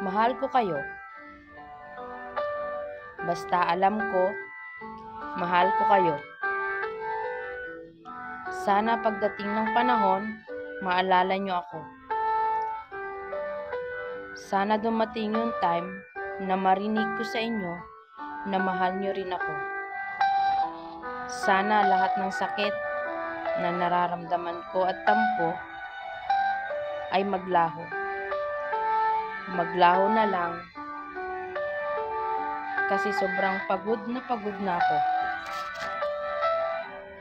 Mahal ko kayo. Basta alam ko, mahal ko kayo. Sana pagdating ng panahon, maalala niyo ako. Sana dumating yung time na marinig ko sa inyo na mahal niyo rin ako. Sana lahat ng sakit na nararamdaman ko at tampo ay maglaho. Maglaho na lang kasi sobrang pagod na ako.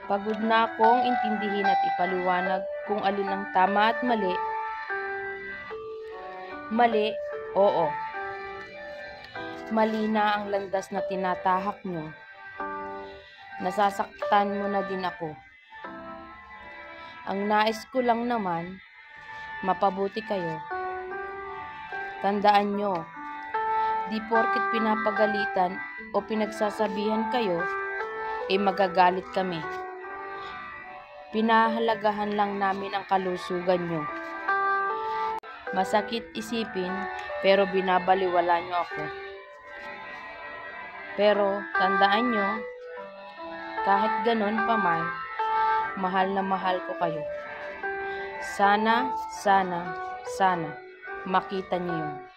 Pagod na akong intindihin at ipaliwanag kung alin ang tama at mali. Mali, oo. Mali na ang landas na tinatahak nyo. Nasasaktan mo na din ako. Ang nais ko lang naman, mapabuti kayo. Tandaan nyo, di porket pinapagalitan o pinagsasabihan kayo, magagalit kami. Pinahalagahan lang namin ang kalusugan nyo. Masakit isipin, pero binabaliwala nyo ako. Pero tandaan nyo, kahit ganon pa man, mahal na mahal ko kayo. Sana makita niyo yun.